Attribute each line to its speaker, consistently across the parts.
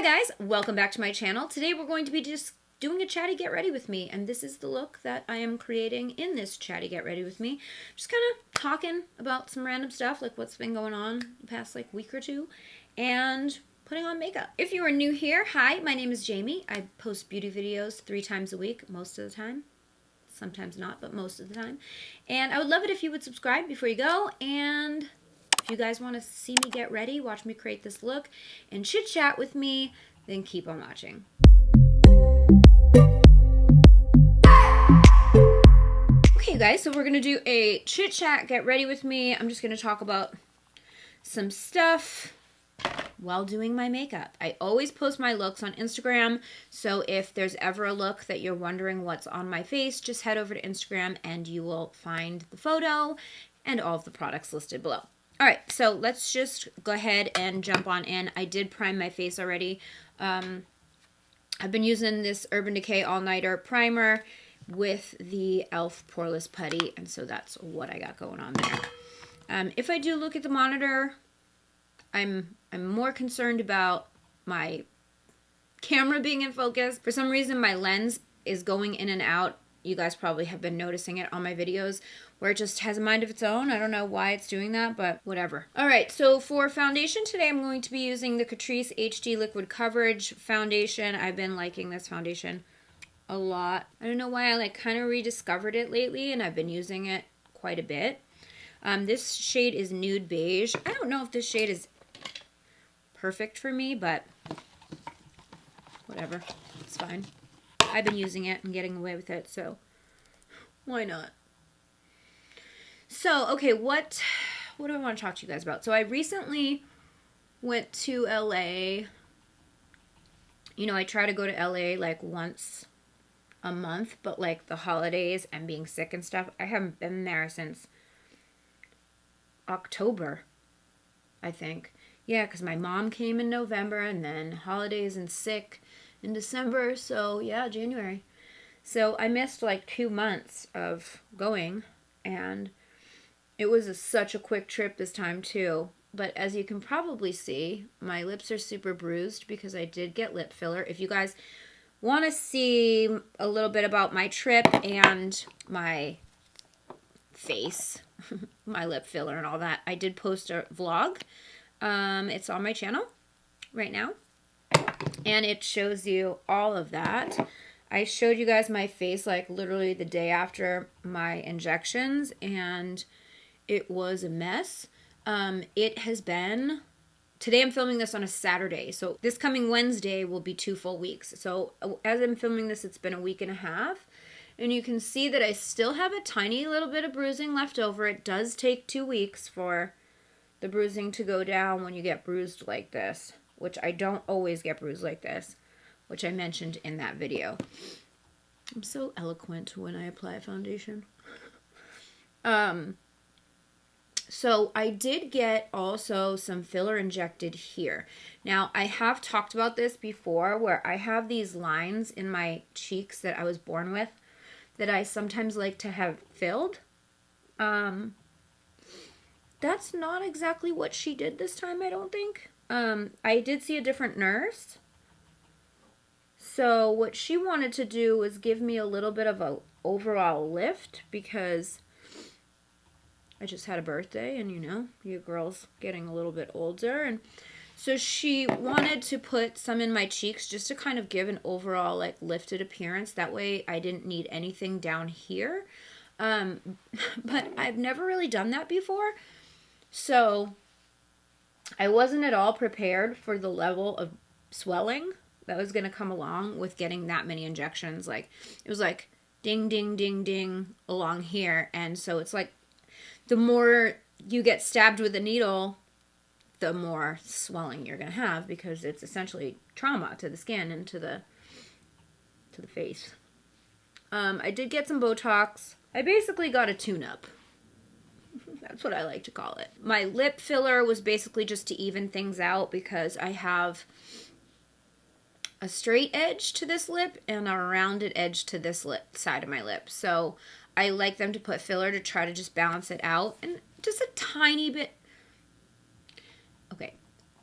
Speaker 1: Hi guys, welcome back to my channel. Today we're going to be just doing a chatty get ready with me, and this is the look that I am creating in this chatty get ready with me. Just kind of talking about some random stuff, like what's been going on the past week or two, and putting on makeup. If you are new here, hi, my name is Jamie. I post beauty videos 3 times a week, most of the time. Sometimes not, but most of the time. And I would love it if you would subscribe before you go, and if you guys want to see me get ready, watch me create this look, and chit chat with me, then keep on watching. Okay guys, so we're going to do a chit chat, get ready with me. I'm just going to talk about some stuff while doing my makeup. I always post my looks on Instagram, so if there's ever a look that you're wondering what's on my face, just head over to Instagram and you will find the photo and all of the products listed below. Alright, so let's just go ahead and jump on in. I did prime my face already. I've been using this Urban Decay All Nighter Primer with the e.l.f. Poreless Putty, and so that's what I got going on there. If I do look at the monitor, I'm more concerned about my camera being in focus. For some reason, my lens is going in and out. You guys probably have been noticing it on my videos where it just has a mind of its own. I don't know why it's doing that, but whatever. All right, so for foundation today, I'm going to be using the Catrice HD Liquid Coverage Foundation. I've been liking this foundation a lot. I don't know why I kind of rediscovered it lately, and I've been using it quite a bit. This shade is Nude Beige. I don't know if this shade is perfect for me, but whatever, it's fine. I've been using it and getting away with it, so why not? So, okay, what do I want to talk to you guys about? So I recently went to LA. You know, I try to go to LA like once a month, but like the holidays and being sick and stuff, I haven't been there since October, I think. Yeah, because my mom came in November, and then holidays and sick in December, so yeah, January. So I missed like 2 months of going, and it was such a quick trip this time too. But as you can probably see, my lips are super bruised because I did get lip filler. If you guys want to see a little bit about my trip and my face, my lip filler and all that, I did post a vlog. It's on my channel right now, and it shows you all of that. I showed you guys my face like literally the day after my injections, and it was a mess. It has been, today I'm filming this on a Saturday, so this coming Wednesday will be 2 full weeks. So as I'm filming this, it's been a week and a half, and you can see that I still have a tiny little bit of bruising left over. It does take 2 weeks for the bruising to go down when you get bruised like this, which I don't always get bruised like this, which I mentioned in that video. I'm so eloquent when I apply foundation. So I did get also some filler injected here. Now, I have talked about this before, where I have these lines in my cheeks that I was born with that I sometimes like to have filled. That's not exactly what she did this time, I don't think. I did see a different nurse. So what she wanted to do was give me a little bit of a overall lift, because I just had a birthday, and you know, you girls getting a little bit older, and so she wanted to put some in my cheeks just to kind of give an overall like lifted appearance. That way I didn't need anything down here. But I've never really done that before. So I wasn't at all prepared for the level of swelling that was going to come along with getting that many injections. Like, it was like ding, ding, ding, ding along here. And so it's like the more you get stabbed with a needle, the more swelling you're going to have, because it's essentially trauma to the skin and to the face. I did get some Botox. I basically got a tune-up. That's what I like to call it. My lip filler was basically just to even things out, because I have a straight edge to this lip and a rounded edge to this lip side of my lip. So I like them to put filler to try to just balance it out. And just a tiny bit. Okay.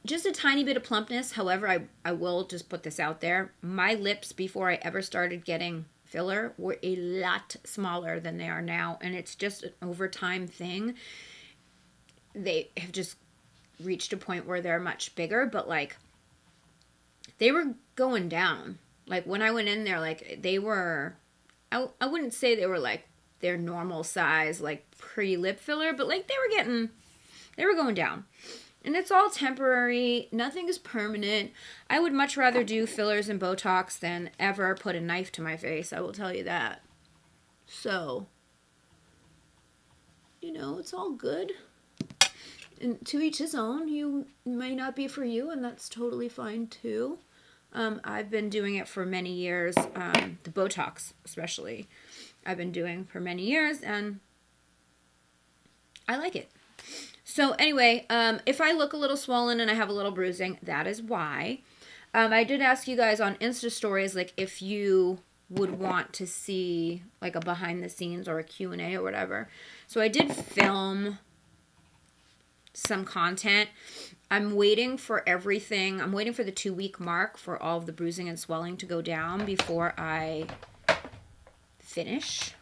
Speaker 1: just a tiny bit of plumpness. However, I will just put this out there. My lips, before I ever started getting filler, were a lot smaller than they are now. And it's just an over time thing. They have just reached a point where they're much bigger, but like they were going down. Like when I went in there, like they were, I wouldn't say they were like their normal size, like pre-lip filler, but like they were going down. And it's all temporary. Nothing is permanent. I would much rather do fillers and Botox than ever put a knife to my face. I will tell you that. So, you know, it's all good. And to each his own. You may not be for you, and that's totally fine too. I've been doing it for many years. The Botox, especially, I've been doing for many years, and I like it. So anyway, if I look a little swollen and I have a little bruising, that is why. I did ask you guys on Insta stories, like if you would want to see like a behind the scenes or a Q&A or whatever. So I did film some content. I'm waiting for everything. I'm waiting for the 2-week mark for all of the bruising and swelling to go down before I finish,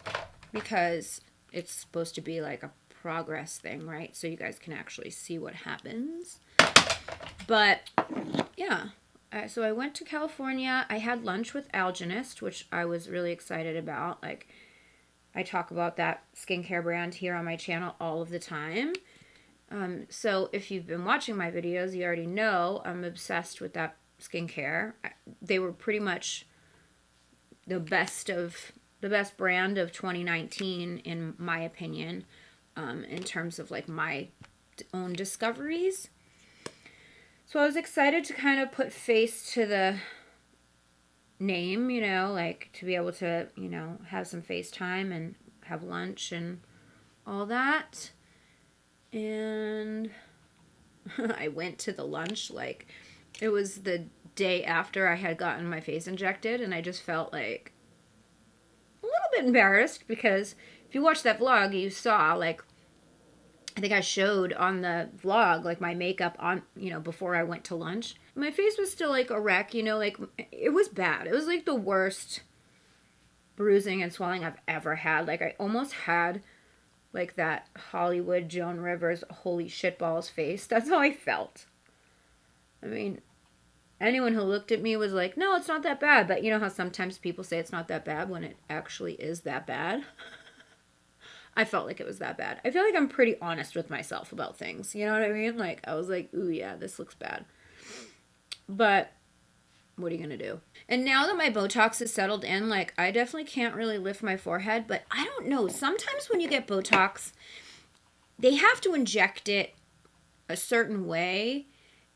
Speaker 1: because it's supposed to be like a progress thing, right? So you guys can actually see what happens. But yeah, so I went to California. I had lunch with Algenist, which I was really excited about. Like, I talk about that skincare brand here on my channel all of the time. So if you've been watching my videos, you already know I'm obsessed with that skincare. They were pretty much the best brand of 2019 in my opinion. In terms of like my own discoveries. So I was excited to kind of put face to the name, you know, like to be able to, you know, have some FaceTime and have lunch and all that. And I went to the lunch, like it was the day after I had gotten my face injected, and I just felt like a little bit embarrassed because if you watch that vlog, you saw, like, I think I showed on the vlog, like, my makeup on, you know, before I went to lunch. My face was still, like, a wreck, you know, like, it was bad. It was, like, the worst bruising and swelling I've ever had. Like, I almost had, like, that Hollywood Joan Rivers holy shitballs face. That's how I felt. I mean, anyone who looked at me was like, no, it's not that bad. But you know how sometimes people say it's not that bad when it actually is that bad? I felt like it was that bad. I feel like I'm pretty honest with myself about things. You know what I mean? Like, I was like, ooh, yeah, this looks bad. But what are you going to do? And now that my Botox is settled in, like, I definitely can't really lift my forehead. But I don't know. Sometimes when you get Botox, they have to inject it a certain way.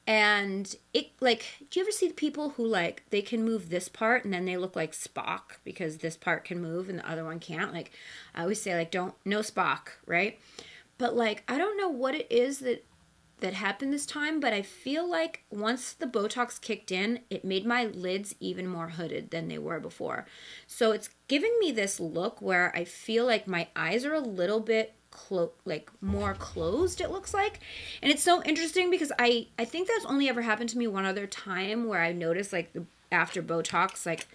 Speaker 1: And it, like, do you ever see the people who, like, they can move this part and then they look like Spock because this part can move and the other one can't? Like, I always say, like, no Spock, right? But, like, I don't know what it is that happened this time, but I feel like once the Botox kicked in, it made my lids even more hooded than they were before. So it's giving me this look where I feel like my eyes are a little bit more closed, it looks like. And it's so interesting because I think that's only ever happened to me one other time where I noticed, like, after Botox, like,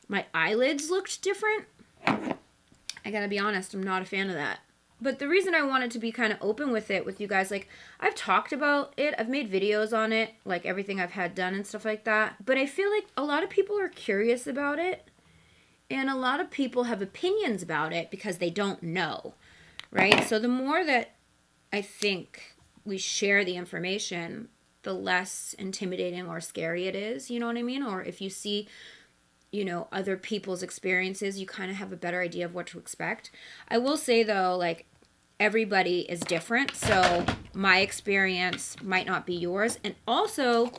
Speaker 1: my eyelids looked different. I gotta be honest, I'm not a fan of that. But the reason I wanted to be kind of open with it with you guys, like, I've talked about it, I've made videos on it, like everything I've had done and stuff like that. But I feel like a lot of people are curious about it, and a lot of people have opinions about it because they don't know. Right? So the more that I think we share the information, the less intimidating or scary it is, you know what I mean? Or if you see, you know, other people's experiences, you kind of have a better idea of what to expect. I will say though, like, everybody is different, so my experience might not be yours. And also,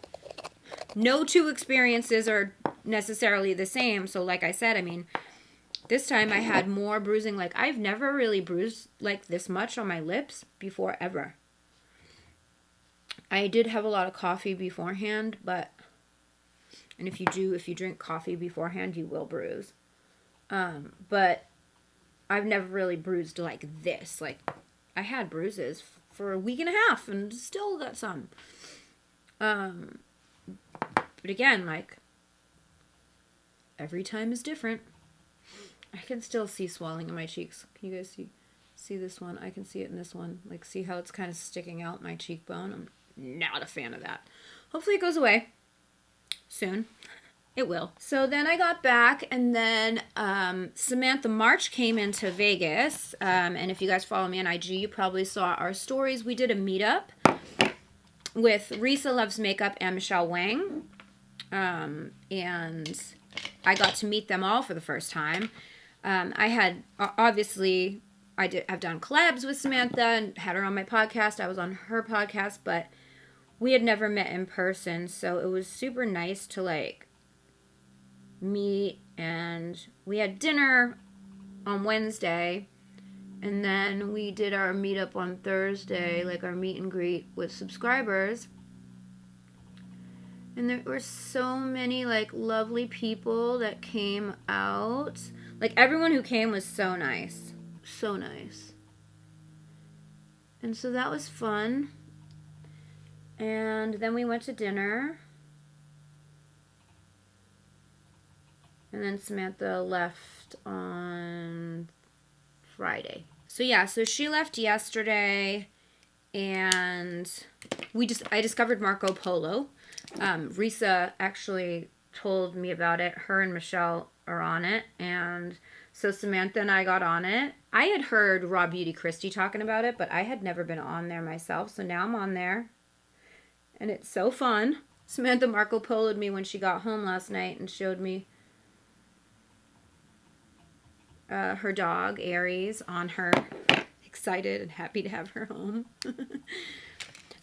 Speaker 1: no two experiences are necessarily the same. So like I said, I mean, this time I had more bruising. Like, I've never really bruised like this much on my lips before, ever. I did have a lot of coffee beforehand, but, and if you drink coffee beforehand, you will bruise. But I've never really bruised like this. Like, I had bruises for a week and a half and still got some. Um, but again, like, every time is different. I can still see swelling in my cheeks. Can you guys see this one? I can see it in this one. Like, see how it's kind of sticking out my cheekbone? I'm not a fan of that. Hopefully it goes away soon. It will. So then I got back, and then Samantha March came into Vegas. And if you guys follow me on IG, you probably saw our stories. We did a meetup with Risa Loves Makeup and Michelle Wang. And I got to meet them all for the first time. I had, obviously, I've done collabs with Samantha and had her on my podcast. I was on her podcast, but we had never met in person. So it was super nice to, like, meet, and we had dinner on Wednesday, and then we did our meetup on Thursday, like our meet and greet with subscribers. And there were so many, like, lovely people that came out. Like, everyone who came was so nice. So nice. And so that was fun. And then we went to dinner. And then Samantha left on Friday. So yeah, so she left yesterday, and I discovered Marco Polo. Risa actually told me about it. Her and Michelle are on it, and so Samantha and I got on it. I had heard Raw Beauty Christie talking about it, but I had never been on there myself, so now I'm on there, and it's so fun. Samantha Marco Polo'd me when she got home last night and showed me her dog, Aries, on her. Excited and happy to have her home.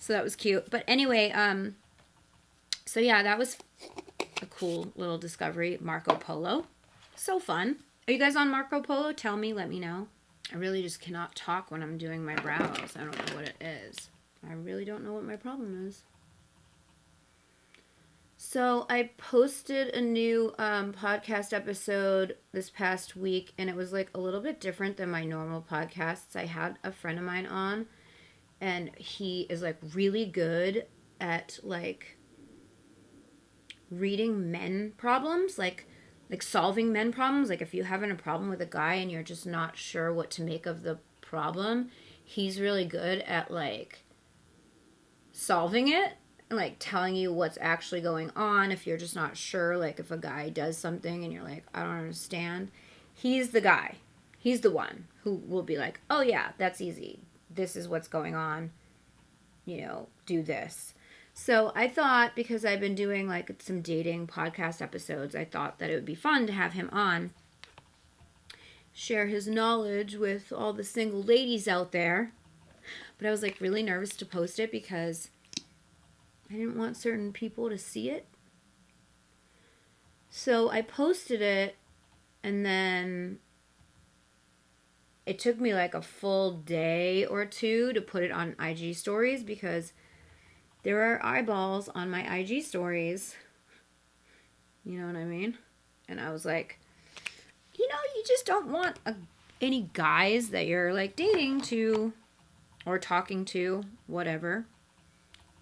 Speaker 1: So that was cute. But anyway, so yeah, that was a cool little discovery. Marco Polo. So fun. Are you guys on Marco Polo? Tell me, let me know. I really just cannot talk when I'm doing my brows. I don't know what it is. I really don't know what my problem is. So I posted a new podcast episode this past week, and it was like a little bit different than my normal podcasts. I had a friend of mine on, and he is like really good at like reading men problems, like solving men problems. Like if you're having a problem with a guy and you're just not sure what to make of the problem, he's really good at like solving it. Like telling you what's actually going on if you're just not sure, like if a guy does something and you're like, I don't understand. He's the guy. He's the one who will be like, oh yeah, that's easy. This is what's going on. You know, do this. So I thought, because I've been doing like some dating podcast episodes, I thought that it would be fun to have him on, share his knowledge with all the single ladies out there. But I was like really nervous to post it because I didn't want certain people to see it. So I posted it, and then it took me like a full day or two to put it on IG stories because there are eyeballs on my IG stories. You know what I mean? And I was like, you know, you just don't want any guys that you're like dating to or talking to, whatever.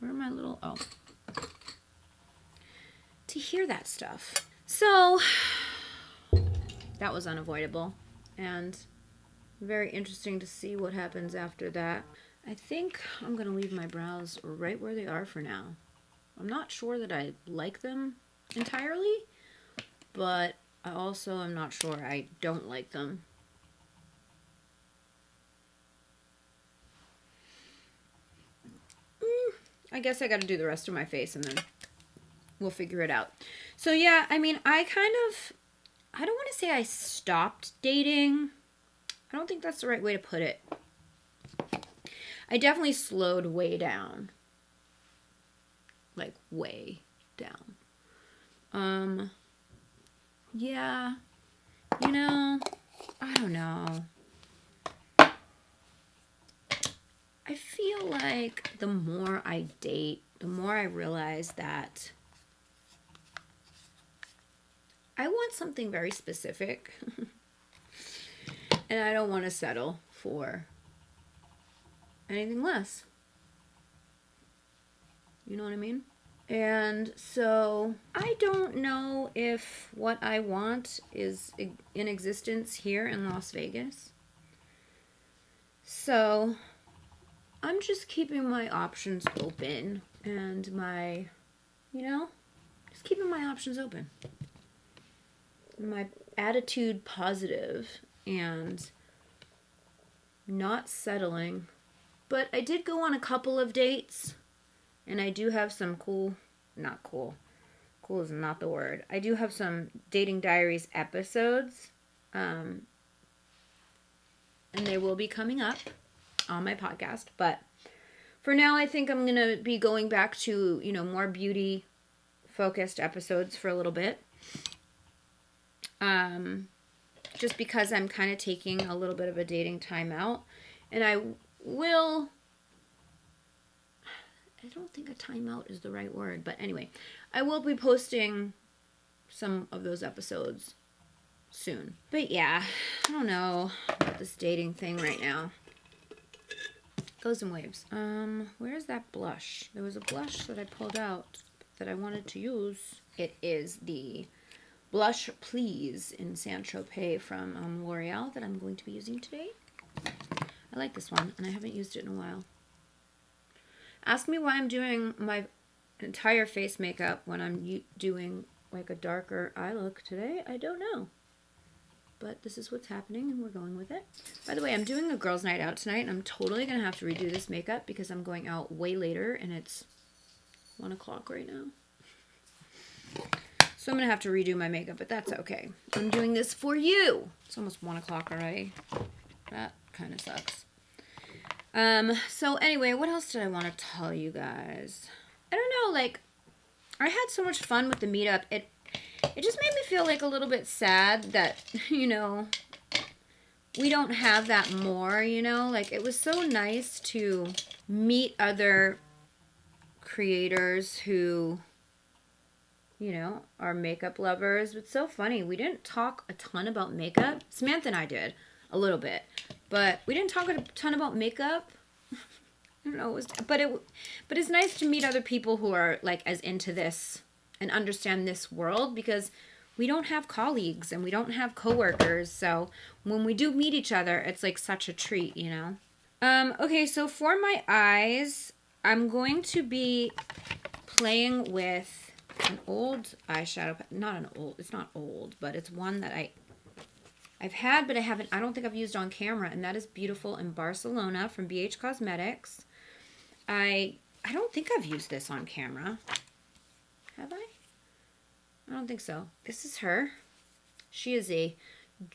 Speaker 1: Where are my little, oh. To hear that stuff. So, that was unavoidable. And very interesting to see what happens after that. I think I'm going to leave my brows right where they are for now. I'm not sure that I like them entirely, but I also am not sure I don't like them. I guess I got to do the rest of my face and then we'll figure it out. So yeah, I mean, I don't want to say I stopped dating. I don't think that's the right way to put it. I definitely slowed way down. Like way down. Yeah. You know, I don't know. I feel like the more I date, the more I realize that I want something very specific. And I don't want to settle for anything less. You know what I mean? And so I don't know if what I want is in existence here in Las Vegas. So I'm just keeping my options open and just keeping my options open. My attitude positive and not settling. But I did go on a couple of dates, and I do have some not cool. Cool is not the word. I do have some Dating Diaries episodes, and they will be coming up on my podcast. But for now, I think I'm going to be going back to, more beauty-focused episodes for a little bit. Just because I'm kind of taking a little bit of a dating time out. And I don't think a timeout is the right word, but anyway, I will be posting some of those episodes soon. But yeah, I don't know about this dating thing right now. Goes in waves. Where's that blush? There was a blush that I pulled out that I wanted to use. It is the Blush Please in Saint Tropez from L'Oreal that I'm going to be using today. I like this one, and I haven't used it in a while. Ask me why I'm doing my entire face makeup when I'm doing like a darker eye look today. I don't know. But this is what's happening, and we're going with it. By the way, I'm doing a girls' night out tonight, and I'm totally going to have to redo this makeup because I'm going out way later, and it's 1 o'clock right now. So I'm going to have to redo my makeup, but that's okay. I'm doing this for you. It's almost 1 o'clock already. That kind of sucks. So anyway, what else did I want to tell you guys? I don't know, I had so much fun with the meetup. It just made me feel a little bit sad that, we don't have that more, it was so nice to meet other creators who, are makeup lovers. It's so funny. We didn't talk a ton about makeup. Samantha and I did a little bit, but we didn't talk a ton about makeup. I don't know. But it's nice to meet other people who are as into this and understand this world, because we don't have colleagues and we don't have coworkers. So when we do meet each other, it's such a treat, Okay, so for my eyes, I'm going to be playing with an old eyeshadow. It's not old, but it's one that I've had, but I don't think I've used on camera, and that is Beautiful in Barcelona from BH Cosmetics. I don't think I've used this on camera. Have I? I don't think so. This is her. She is a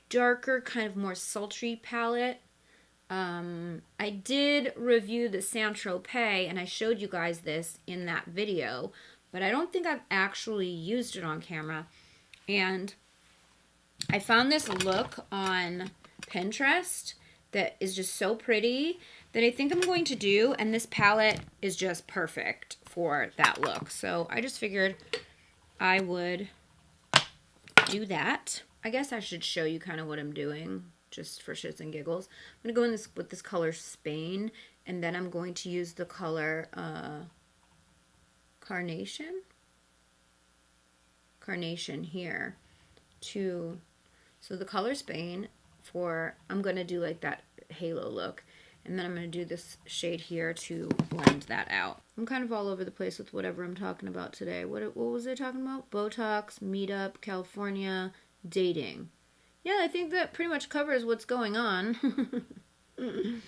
Speaker 1: darker, kind of more sultry palette. I did review the Saint Tropez, and I showed you guys this in that video, but I don't think I've actually used it on camera. And I found this look on Pinterest that is just so pretty that I think I'm going to do, and this palette is just perfect for that look. So I just figured I would do that. I guess I should show you kind of what I'm doing just for shits and giggles. I'm going to go in with this color Spain, and then I'm going to use the color Carnation here so the color Spain I'm going to do that halo look, and then I'm going to do this shade here to blend that out. I'm kind of all over the place with whatever I'm talking about today. What was I talking about? Botox, meetup, California, dating. Yeah, I think that pretty much covers what's going on. In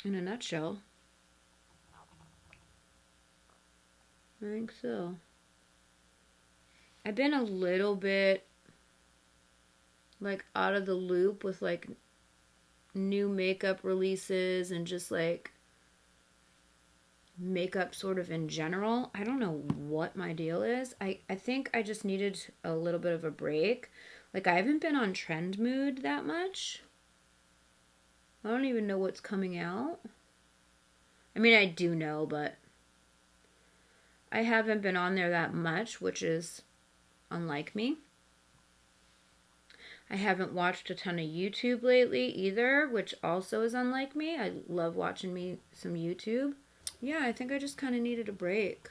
Speaker 1: a nutshell. I think so. I've been a little bit out of the loop with new makeup releases and just makeup sort of in general. I don't know what my deal is. I think I just needed a little bit of a break. I haven't been on Trend Mood that much. I don't even know what's coming out. I mean, I do know, but I haven't been on there that much, which is unlike me. I haven't watched a ton of YouTube lately either, which also is unlike me. I love watching some YouTube. yeah, I think I just kind of needed a break.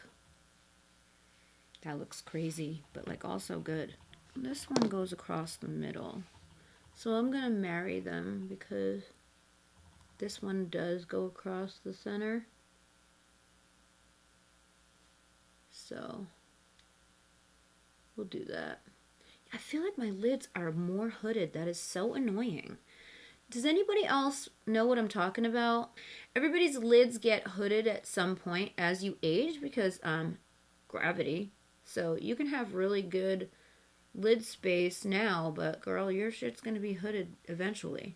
Speaker 1: That looks crazy, but like also good. This one goes across the middle. So I'm going to marry them because this one does go across the center. So we'll do that. I feel like my lids are more hooded. That is so annoying. Does anybody else know what I'm talking about? Everybody's lids get hooded at some point as you age because gravity. So you can have really good lid space now, but girl, your shit's gonna be hooded eventually.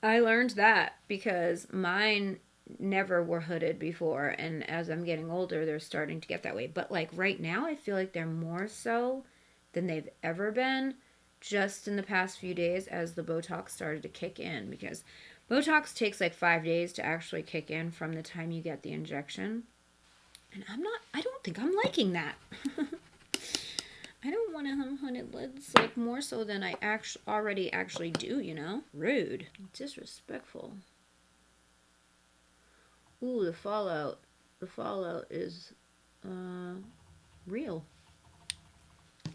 Speaker 1: I learned that because mine never were hooded before, and as I'm getting older, they're starting to get that way. But like right now, I feel like they're more so than they've ever been just in the past few days as the Botox started to kick in, because Botox takes like 5 days to actually kick in from the time you get the injection. And I don't think I'm liking that. I don't want to have hooded lids, like more so than I already actually do, you know? Rude. Disrespectful. Ooh, the fallout. The fallout is real.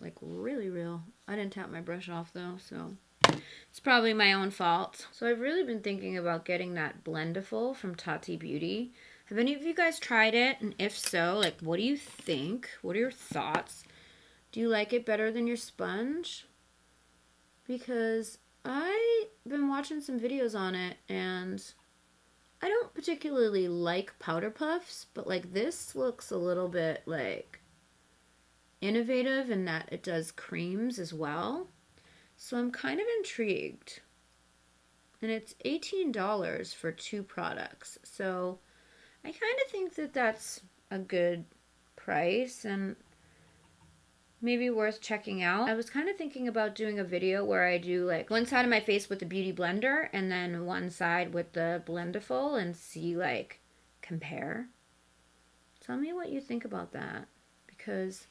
Speaker 1: Like really real. I didn't tap my brush off though, so it's probably my own fault. So I've really been thinking about getting that Blendiful from Tati Beauty. Have any of you guys tried it? And if so, like what do you think? What are your thoughts? Do you like it better than your sponge? Because I've been watching some videos on it and I don't particularly like powder puffs, but like this looks a little bit like innovative in that it does creams as well. So I'm kind of intrigued. And it's $18 for 2 products. So I kind of think that that's a good price and maybe worth checking out. I was kind of thinking about doing a video where I do like one side of my face with the Beauty Blender and then one side with the Blendiful and see like compare. Tell me what you think about that because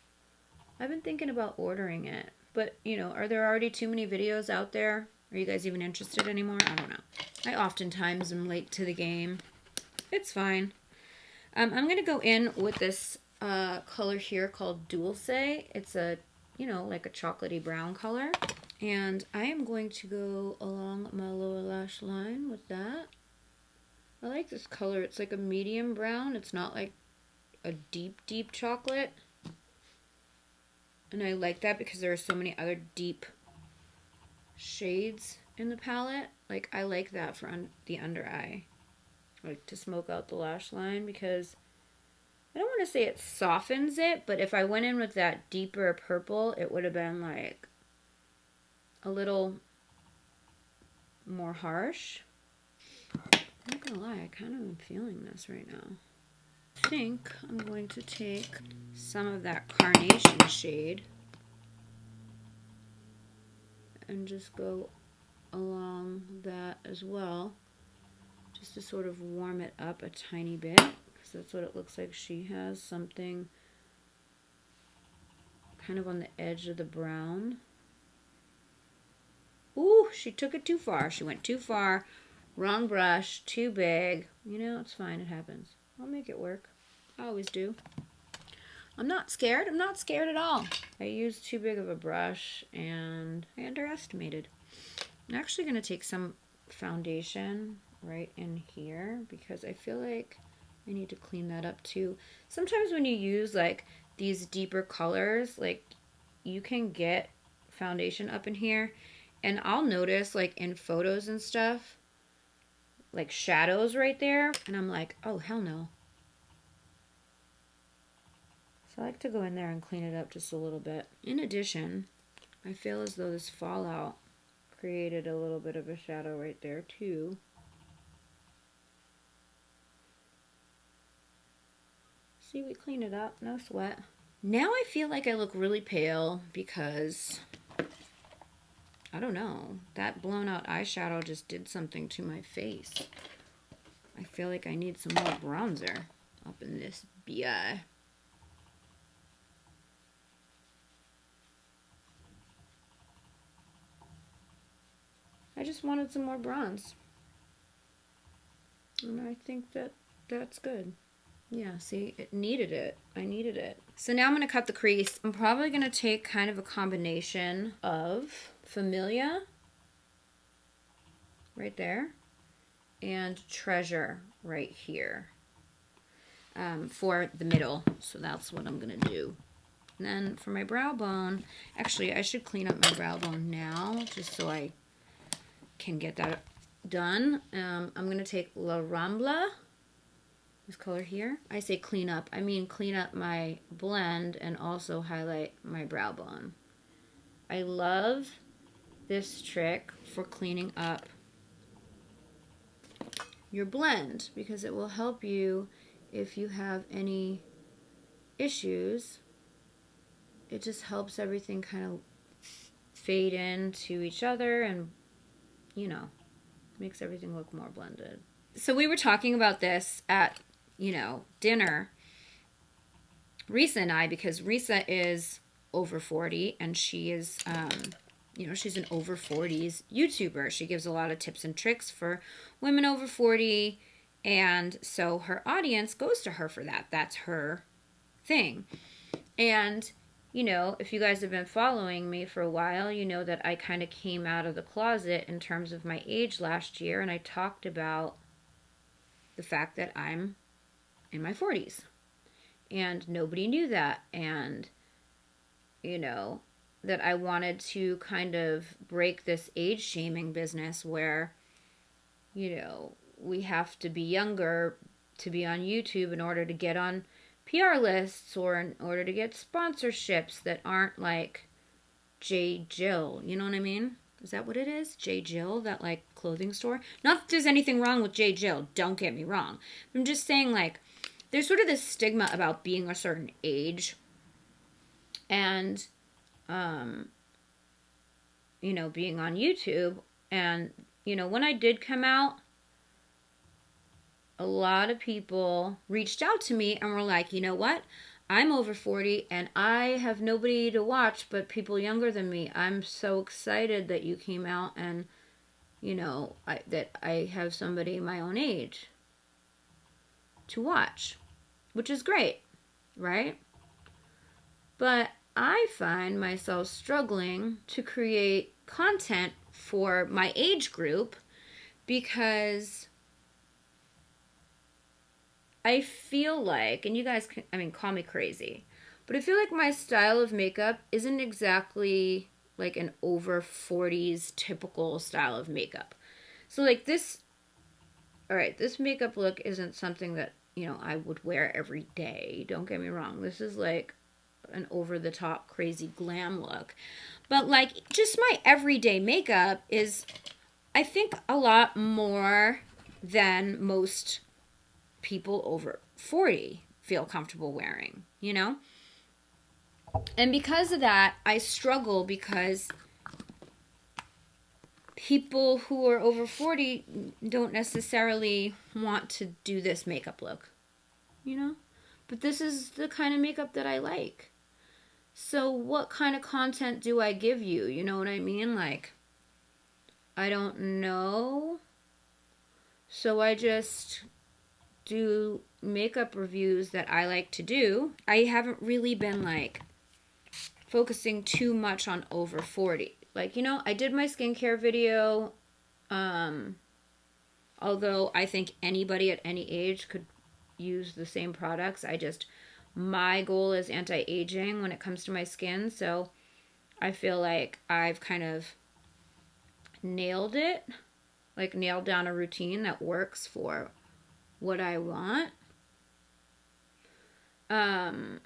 Speaker 1: I've been thinking about ordering it. But, you know, are there already too many videos out there? Are you guys even interested anymore? I don't know. I oftentimes am late to the game. It's fine. I'm going to go in with this color here called Dulce. It's a, you know, like a chocolatey brown color. And I am going to go along my lower lash line with that. I like this color. It's like a medium brown. It's not like a deep, deep chocolate. And I like that because there are so many other deep shades in the palette. Like, I like that for the under eye. Like, to smoke out the lash line because I don't want to say it softens it, but if I went in with that deeper purple, it would have been like a little more harsh. I'm not gonna lie, I kind of am feeling this right now. I think I'm going to take some of that carnation shade and just go along that as well, just to sort of warm it up a tiny bit, because that's what it looks like she has, something kind of on the edge of the brown. Ooh, she took it too far. She went too far. Wrong brush, too big. You know, it's fine, it happens. I'll make it work. I always do. I'm not scared. I'm not scared at all. I used too big of a brush and I underestimated. I'm actually going to take some foundation right in here because I feel like I need to clean that up too. Sometimes when you use like these deeper colors, like you can get foundation up in here, and I'll notice like in photos and stuff, like shadows right there, and I'm like, oh hell no. So I like to go in there and clean it up just a little bit. In addition, I feel as though this fallout created a little bit of a shadow right there too. See, we clean it up, no sweat. Now I feel like I look really pale because, I don't know, that blown out eyeshadow just did something to my face. I feel like I need some more bronzer up in this BI. I just wanted some more bronze. And I think that that's good. Yeah, see, it needed it. I needed it. So now I'm going to cut the crease. I'm probably going to take kind of a combination of Familia right there and Treasure right here for the middle. So that's what I'm going to do. And then for my brow bone, actually I should clean up my brow bone now just so I can get that done. I'm going to take La Rambla, this color here. I say clean up, I mean clean up my blend and also highlight my brow bone. I love this trick for cleaning up your blend because it will help you if you have any issues. It just helps everything kind of fade into each other and, you know, makes everything look more blended. So we were talking about this at, dinner, Risa and I, because Risa is over 40 and she is, she's an over 40s YouTuber. She gives a lot of tips and tricks for women over 40. And so her audience goes to her for that. That's her thing. And, if you guys have been following me for a while, you know that I kind of came out of the closet in terms of my age last year. And I talked about the fact that I'm in my 40s. And nobody knew that. And, that I wanted to kind of break this age shaming business where, we have to be younger to be on YouTube in order to get on PR lists or in order to get sponsorships that aren't like J. Jill. You know what I mean? Is that what it is? J. Jill, that like clothing store? Not that there's anything wrong with J. Jill. Don't get me wrong. I'm just saying like there's sort of this stigma about being a certain age and, being on YouTube. And, when I did come out, a lot of people reached out to me and were like, you know what? I'm over 40 and I have nobody to watch but people younger than me. I'm so excited that you came out and, that I have somebody my own age to watch, which is great, right? But I find myself struggling to create content for my age group because I feel like, and you guys can, call me crazy, but I feel like my style of makeup isn't exactly like an over 40s typical style of makeup. So like this makeup look isn't something that, I would wear every day. Don't get me wrong. This is like an over the top crazy glam look. But like just my everyday makeup is, I think, a lot more than most people over 40 feel comfortable wearing, And because of that, I struggle because people who are over 40 don't necessarily want to do this makeup look, But this is the kind of makeup that I like. So what kind of content do I give you? You know what I mean? Like, I don't know. So I just do makeup reviews that I like to do. I haven't really been like focusing too much on over 40. Like, I did my skincare video. Although I think anybody at any age could use the same products. My goal is anti-aging when it comes to my skin. So I feel like I've kind of nailed it. Like nailed down a routine that works for what I want. I've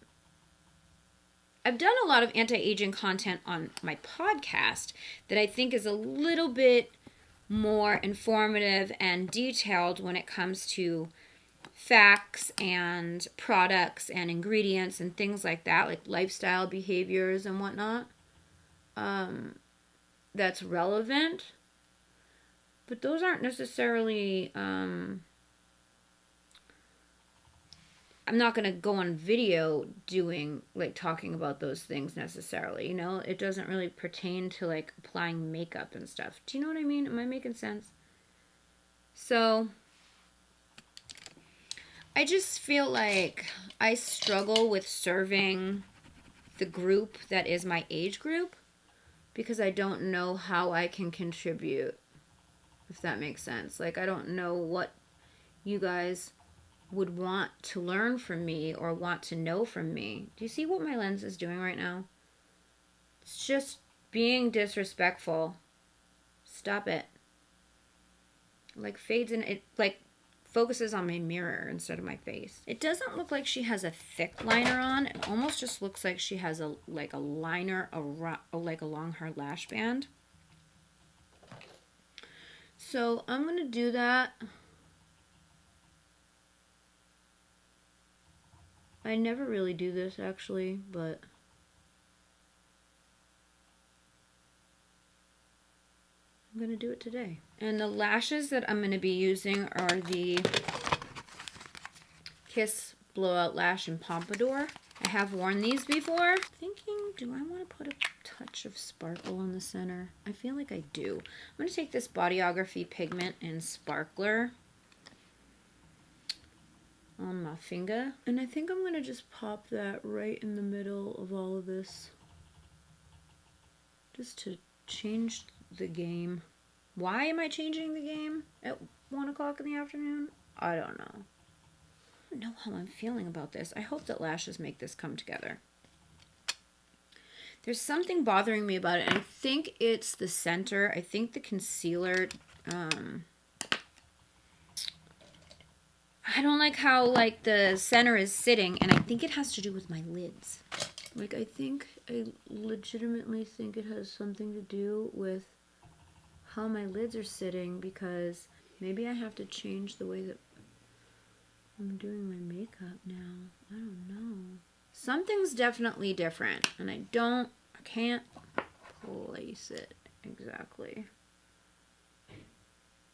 Speaker 1: done a lot of anti-aging content on my podcast that I think is a little bit more informative and detailed when it comes to facts and products and ingredients and things like that, like lifestyle behaviors and whatnot. That's relevant. But those aren't necessarily... I'm not going to go on video talking about those things necessarily, It doesn't really pertain to, like, applying makeup and stuff. Do you know what I mean? Am I making sense? So, I just feel like I struggle with serving the group that is my age group because I don't know how I can contribute, if that makes sense. Like, I don't know what you guys would want to learn from me or want to know from me. Do you see what my lens is doing right now? It's just being disrespectful. Stop it. Like, fades in, it like focuses on my mirror instead of my face. It doesn't look like she has a thick liner on. It almost just looks like she has a liner like along her lash band. So I'm gonna do that. I never really do this actually, but I'm gonna do it today. And the lashes that I'm gonna be using are the Kiss Blowout Lash in Pompadour. I have worn these before. Thinking, do I want to put a touch of sparkle in the center? I feel like I do. I'm going to take this Bodyography Pigment and Sparkler on my finger. And I think I'm going to just pop that right in the middle of all of this. Just to change the game. Why am I changing the game at 1 o'clock in the afternoon? I don't know. I don't know how I'm feeling about this. I hope that lashes make this come together. There's something bothering me about it, and I think it's the center. I think the concealer, I don't like how, like, the center is sitting, and I think it has to do with my lids. Like, I legitimately think it has something to do with how my lids are sitting, because maybe I have to change the way that I'm doing my makeup now. I don't know. Something's definitely different, and I can't place it exactly.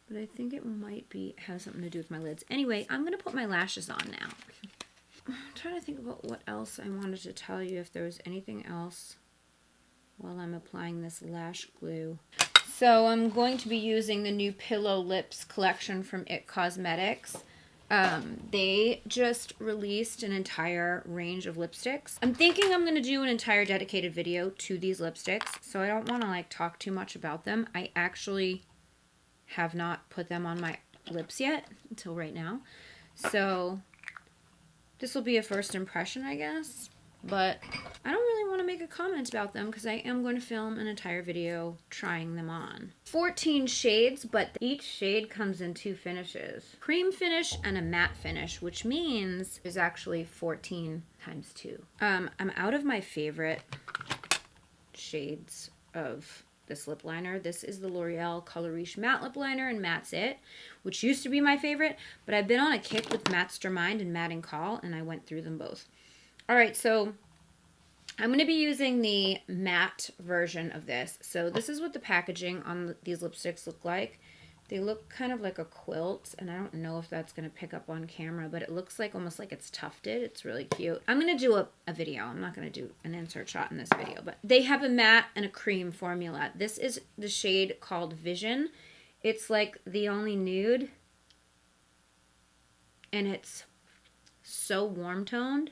Speaker 1: But I think it might have something to do with my lids. Anyway, I'm going to put my lashes on now. I'm trying to think about what else I wanted to tell you, if there was anything else while I'm applying this lash glue. So I'm going to be using the new Pillow Lips collection from IT Cosmetics. They just released an entire range of lipsticks. I'm thinking I'm going to do an entire dedicated video to these lipsticks, so I don't want to like talk too much about them. I actually have not put them on my lips yet until right now. So this will be a first impression, I guess. But I don't really want to make a comment about them because I am going to film an entire video trying them on. 14 shades, but each shade comes in 2 finishes. Cream finish and a matte finish, which means there's actually 14 times 2. I'm out of my favorite shades of this lip liner. This is the L'Oreal Color Riche Matte Lip Liner in Matte's It, which used to be my favorite, but I've been on a kick with Mastermind and Matte and Call, and I went through them both. Alright, so I'm going to be using the matte version of this. So this is what the packaging on these lipsticks look like. They look kind of like a quilt, and I don't know if that's going to pick up on camera, but it looks like almost like it's tufted. It's really cute. I'm going to do a video. I'm not going to do an insert shot in this video, but they have a matte and a cream formula. This is the shade called Vision. It's like the only nude, and it's so warm toned.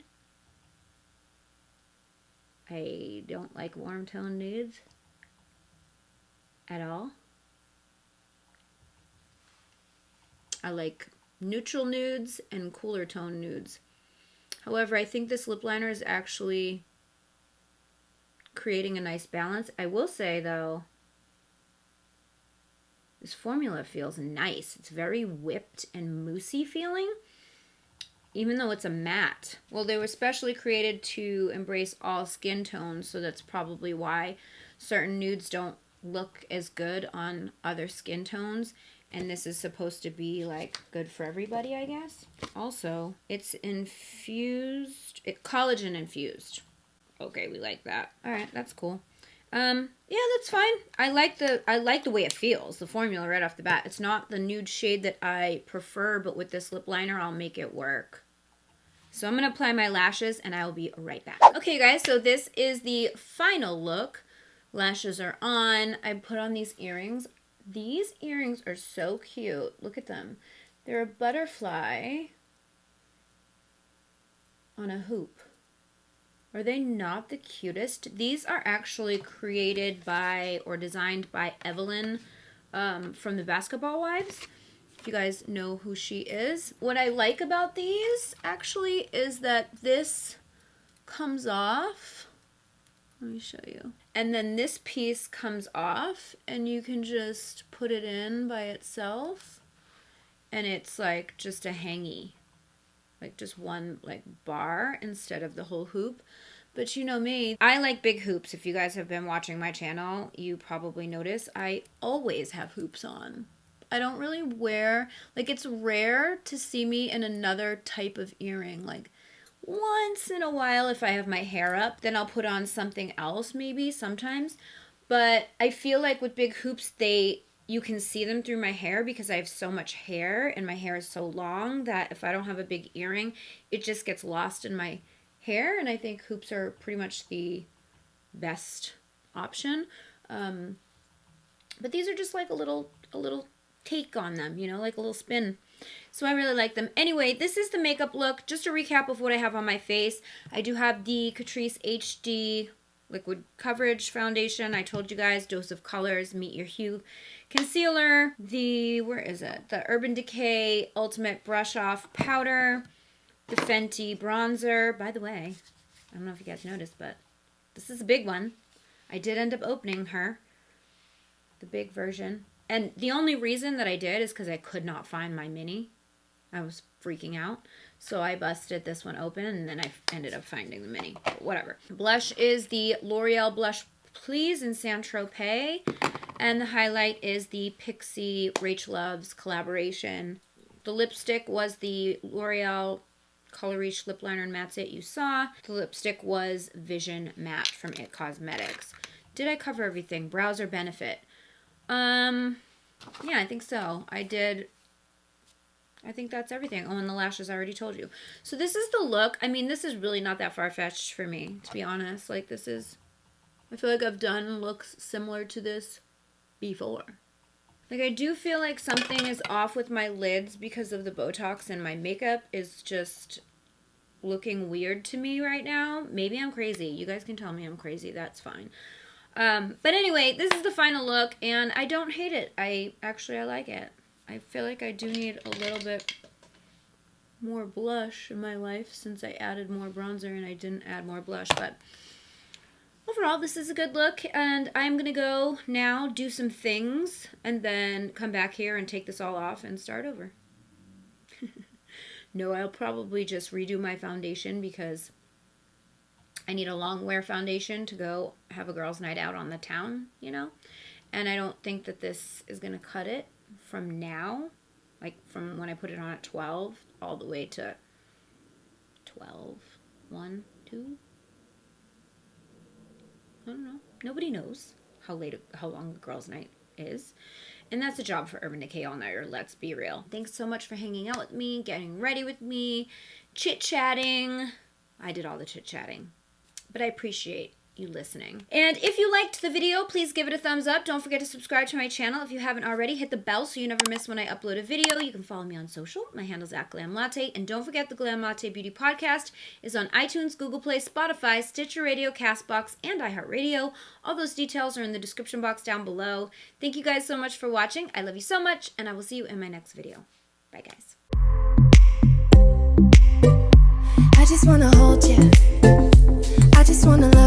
Speaker 1: I don't like warm tone nudes at all. I like neutral nudes and cooler tone nudes. However, I think this lip liner is actually creating a nice balance. I will say though, this formula feels nice. It's very whipped and moussey feeling, even though it's a matte. Well, they were specially created to embrace all skin tones, so that's probably why certain nudes don't look as good on other skin tones, and this is supposed to be like good for everybody, I guess. Also, it's infused, collagen infused. Okay, we like that. All right, that's cool. Yeah, that's fine. I like the way it feels, the formula right off the bat. It's not the nude shade that I prefer, but with this lip liner, I'll make it work. So I'm going to apply my lashes, and I will be right back. Okay, guys, so this is the final look. Lashes are on. I put on these earrings. These earrings are so cute. Look at them. They're a butterfly, on a hoop. Are they not the cutest? These are actually created by or designed by Evelyn from the Basketball Wives. If you guys know who she is. What I like about these actually is that this comes off. Let me show you. And then this piece comes off and you can just put it in by itself. And it's like just a hangy. Like just one like bar instead of the whole hoop. But you know me, I like big hoops. If you guys have been watching my channel, you probably notice I always have hoops on. I don't really wear, like it's rare to see me in another type of earring. Like once in a while if I have my hair up, then I'll put on something else maybe sometimes. But I feel like with big hoops, you can see them through my hair because I have so much hair and my hair is so long that if I don't have a big earring, it just gets lost in my hair. And I think hoops are pretty much the best option. But these are just like a little take on them, you know, like a little spin. So I really like them. Anyway, this is the makeup look. Just a recap of what I have on my face. I do have the Catrice HD Liquid Coverage Foundation. I told you guys, Dose of Colors, Meet Your Hue Concealer. The Urban Decay Ultimate Brush Off Powder. The Fenty Bronzer. By the way, I don't know if you guys noticed, but this is a big one. I did end up opening her. The big version. And the only reason that I did is because I could not find my mini. I was freaking out. So I busted this one open and then I ended up finding the mini. But whatever. Blush is the L'Oreal Blush Please in Saint Tropez. And the highlight is the Pixi Rachel Loves collaboration. The lipstick was the L'Oreal Color Reach Lip Liner and Matte Set you saw. The lipstick was Vision Matte from IT Cosmetics. Did I cover everything? Browser Benefit. Yeah, I think so. I did. I think that's everything. Oh, and the lashes I already told you. So this is the look. I mean, this is really not that far-fetched for me, to be honest. Like, this is, I feel like I've done looks similar to this before. Like, I do feel like something is off with my lids because of the Botox, and my makeup is just looking weird to me right now. Maybe I'm crazy. You guys can tell me I'm crazy. That's fine. But anyway, this is the final look, and I don't hate it. I like it. I feel like I do need a little bit more blush in my life since I added more bronzer and I didn't add more blush. But overall, this is a good look, and I'm going to go now do some things and then come back here and take this all off and start over. No, I'll probably just redo my foundation because I need a long wear foundation to go have a girls' night out on the town, you know? And I don't think that this is going to cut it from now, like from when I put it on at 12 all the way to 12, 1, 2. I don't know. Nobody knows how long the girls' night is. And that's a job for Urban Decay All Nighter, let's be real. Thanks so much for hanging out with me, getting ready with me, chit-chatting. I did all the chit-chatting. But I appreciate you listening. And if you liked the video, please give it a thumbs up. Don't forget to subscribe to my channel if you haven't already. Hit the bell so you never miss when I upload a video. You can follow me on social. My handle's @GlamLatte. And don't forget the Glam Latte Beauty Podcast is on iTunes, Google Play, Spotify, Stitcher Radio, CastBox, and iHeartRadio. All those details are in the description box down below. Thank you guys so much for watching. I love you so much, and I will see you in my next video. Bye, guys.
Speaker 2: I just wanna hold you. I just wanna love